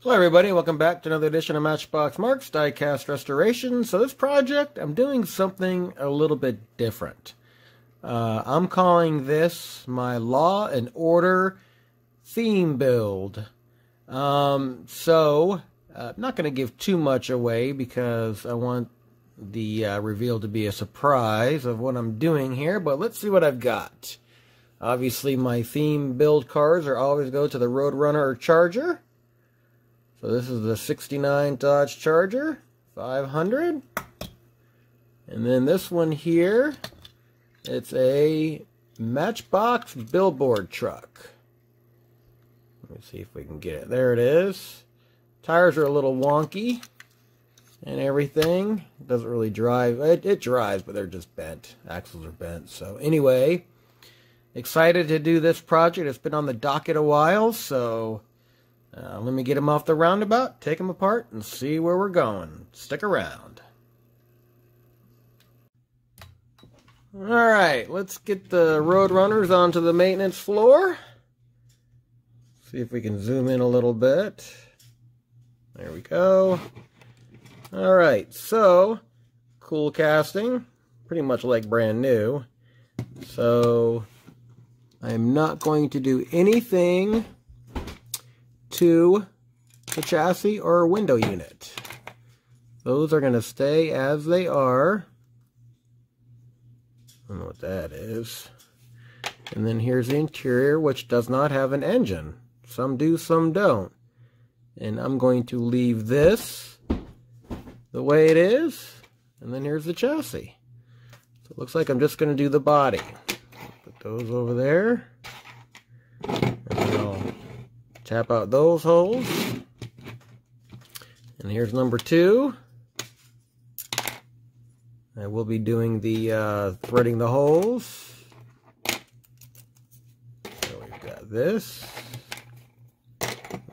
Hello everybody, welcome back to another edition of Matchbox Marks Diecast Restoration. So this project, I'm doing something a little bit different. I'm calling this my Law and Order theme build. I'm not going to give too much away because I want the reveal to be a surprise of what I'm doing here, but let's see what I've got. Obviously my theme build cards are always go to the Roadrunner or Charger. So this is the 69 Dodge Charger 500. And then this one here, it's a Matchbox billboard truck. Let me see if we can get it. There it is. Tires are a little wonky and everything. It doesn't really drive. It drives, but they're just bent. Axles are bent. So anyway, excited to do this project. It's been on the docket a while, so let me get them off the roundabout, take them apart, and see where we're going. Stick around. Alright, let's get the Roadrunners onto the maintenance floor. See if we can zoom in a little bit. There we go. Alright, so, cool casting. Pretty much like brand new. So, I'm not going to do anything to the chassis or window unit. Those are going to stay as they are. I don't know what that is. And then here's the interior, which does not have an engine. Some do, some don't. And I'm going to leave this the way it is. And then here's the chassis. So it looks like I'm just going to do the body. Put those over there. And then I'll tap out those holes. And here's number 2. I will be doing the threading the holes. So we've got this.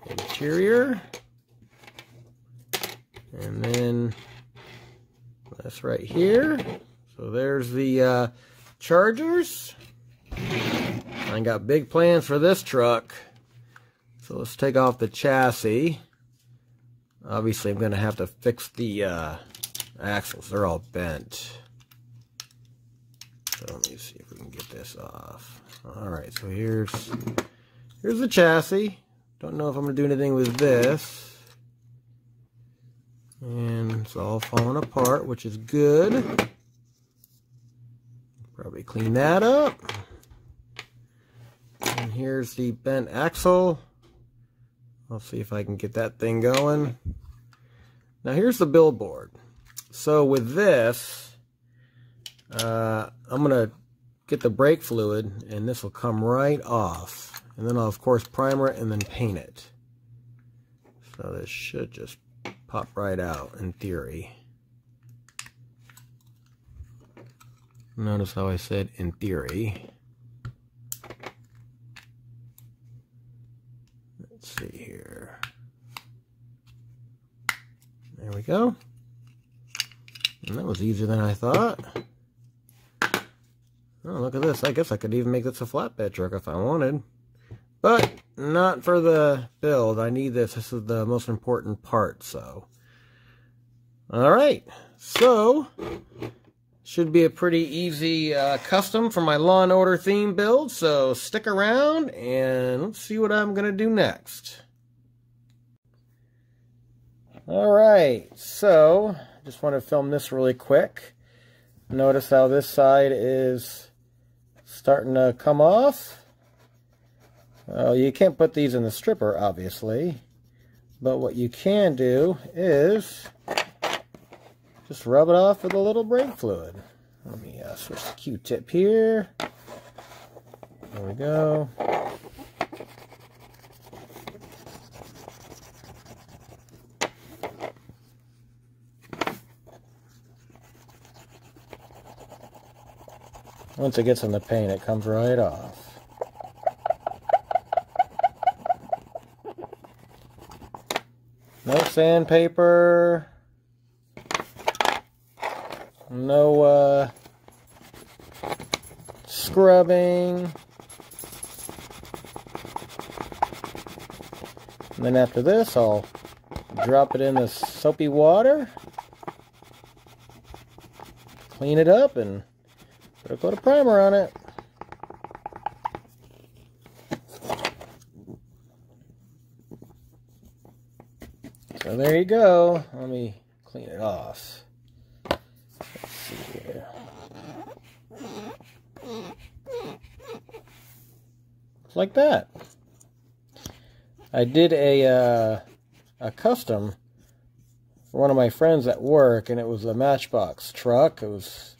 Interior. And then that's right here. So there's the Chargers. I got big plans for this truck. So let's take off the chassis. Obviously, I'm going to have to fix the axles. They're all bent. So let me see if we can get this off. Alright, so here's the chassis. Don't know if I'm going to do anything with this. And it's all falling apart, which is good. Probably clean that up. And here's the bent axle. I'll see if I can get that thing going. Now here's the billboard. So with this, I'm going to get the brake fluid and this will come right off. And then I'll of course primer it and then paint it. So this should just pop right out in theory. Notice how I said in theory. Let's see here. There we go. And that was easier than I thought. Oh, look at this. I guess I could even make this a flatbed truck if I wanted. But not for the build. I need this. This is the most important part, so. Alright. So, should be a pretty easy custom for my Law and Order theme build. So, stick around and let's see what I'm going to do next. Alright. So, just want to film this really quick. Notice how this side is starting to come off. You can't put these in the stripper, obviously. But what you can do is just rub it off with a little brake fluid. Let me switch the Q-tip here. There we go. Once it gets in the paint, it comes right off. No sandpaper. No scrubbing. And then after this, I'll drop it in the soapy water, clean it up, and put a coat of primer on it. So there you go. Let me clean it off. Let's see here. Looks like that. I did a custom for one of my friends at work, and it was a Matchbox truck. It was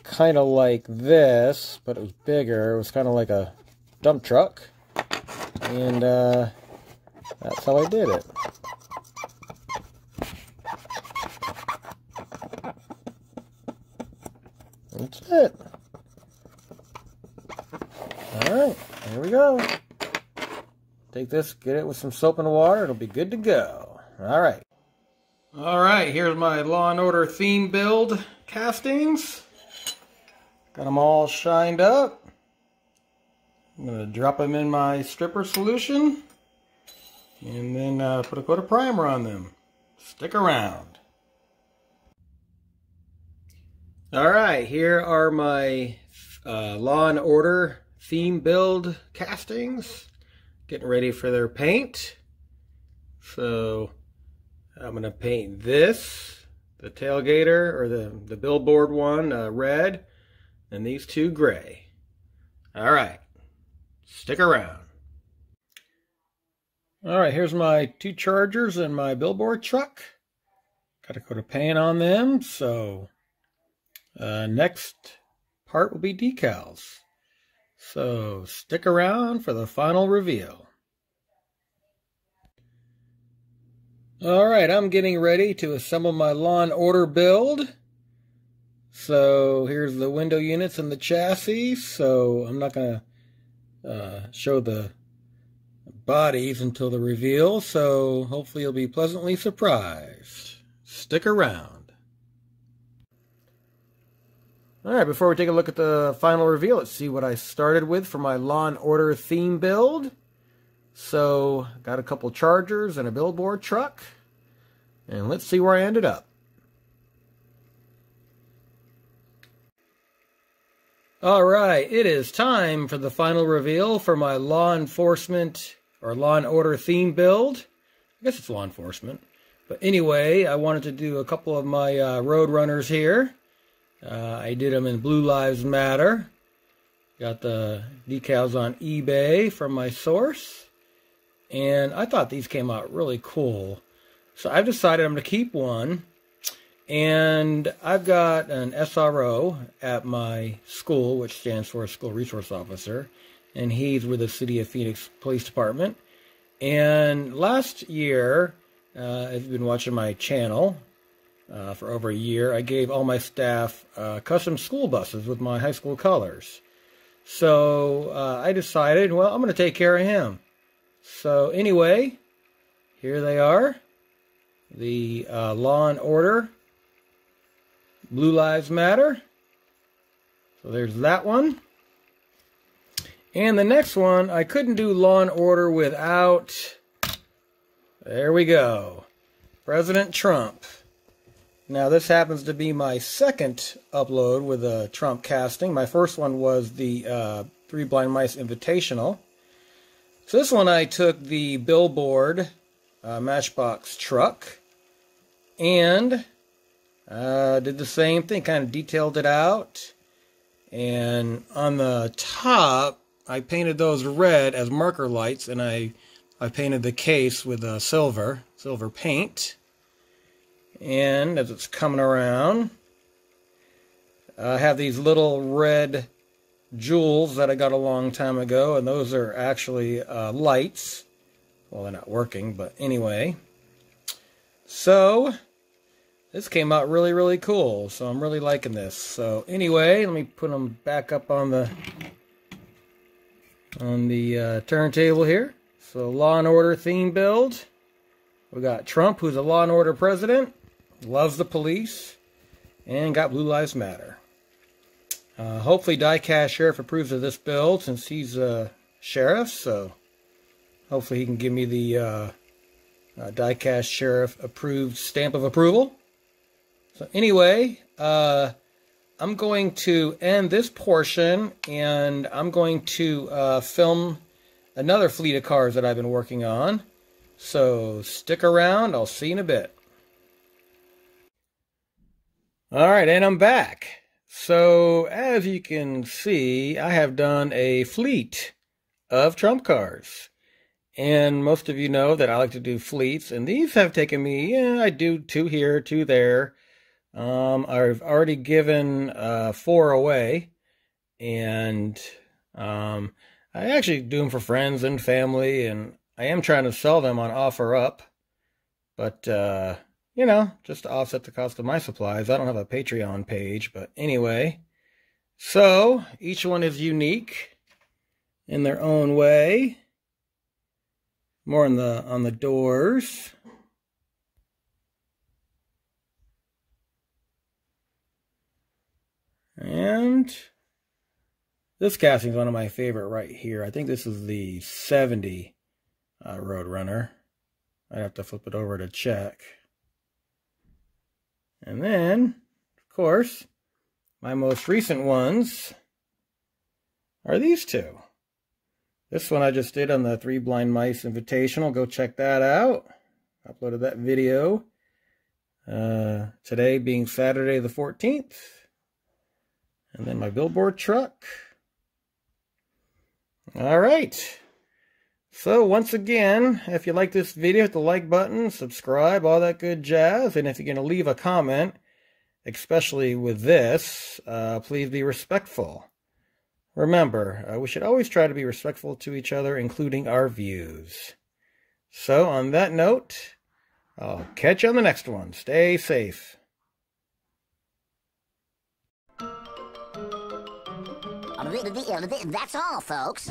kind of like this, but it was bigger. It was kind of like a dump truck, and that's how I did it. That's it. Alright, here we go. Take this, get it with some soap and water, it'll be good to go. Alright. Alright, here's my Law and Order theme build castings. Got them all shined up. I'm going to drop them in my stripper solution. And then put a coat of primer on them. Stick around. Alright, here are my Law and Order theme build castings. Getting ready for their paint. So I'm going to paint this, the tailgater, or the billboard one, red, and these two gray. Alright, stick around. Alright, here's my two Chargers and my billboard truck. Got a coat of paint on them, so next part will be decals. So stick around for the final reveal. Alright, I'm getting ready to assemble my Law and Order build. So here's the window units and the chassis. So I'm not going to show the bodies until the reveal. So hopefully you'll be pleasantly surprised. Stick around. Alright, before we take a look at the final reveal, let's see what I started with for my Law and Order theme build. So, got a couple Chargers and a billboard truck. And let's see where I ended up. Alright, it is time for the final reveal for my Law Enforcement or Law and Order theme build. I guess it's law enforcement. But anyway, I wanted to do a couple of my road runners here. I did them in Blue Lives Matter. Got the decals on eBay from my source. And I thought these came out really cool. So I've decided I'm going to keep one. And I've got an SRO at my school, which stands for School Resource Officer. And he's with the City of Phoenix Police Department. And last year, if you've been watching my channel, for over a year, I gave all my staff custom school buses with my high school colors. So I decided, well, I'm going to take care of him. So anyway, here they are. The Law and Order Blue Lives Matter. So there's that one. And the next one, I couldn't do Law and Order without, there we go, President Trump. Now this happens to be my second upload with a Trump casting. My first one was the Three Blind Mice Invitational. So this one I took the billboard Matchbox truck and did the same thing, kind of detailed it out. And on the top, I painted those red as marker lights, and I painted the case with silver paint. And as it's coming around, I have these little red jewels that I got a long time ago, and those are actually lights. Well, they're not working, but anyway. So, this came out really, really cool, so I'm really liking this. So, anyway, let me put them back up on the turntable here. So, Law and Order theme build. We got Trump, who's a Law and Order president. Loves the police, and got Blue Lives Matter. Hopefully Diecast Sheriff approves of this build since he's a sheriff, so hopefully he can give me the Die-Cast Sheriff approved stamp of approval. So anyway, I'm going to end this portion, and I'm going to film another fleet of cars that I've been working on. So stick around. I'll see you in a bit. All right, and I'm back. So as you can see, I have done a fleet of trump cars. And most of you know that I like to do fleets, and these have taken me, I do 2 here, 2 there. I've already given 4 away, and I actually do them for friends and family, and I am trying to sell them on OfferUp, but you know, just to offset the cost of my supplies. I don't have a Patreon page, but anyway. So each one is unique in their own way. More on the doors. And this casting is one of my favorite right here. I think this is the 70 Roadrunner. I have to flip it over to check. And then, of course, my most recent ones are these 2. This one I just did on the 3 Blind Mice Invitational. Go check that out. Uploaded that video. Today being Saturday the 14th. And then my billboard truck. Alright. So once again, if you like this video, hit the like button, subscribe, all that good jazz. And if you're going to leave a comment, especially with this, please be respectful. Remember, we should always try to be respectful to each other, including our views. So, on that note, I'll catch you on the next one. Stay safe. That's all, folks.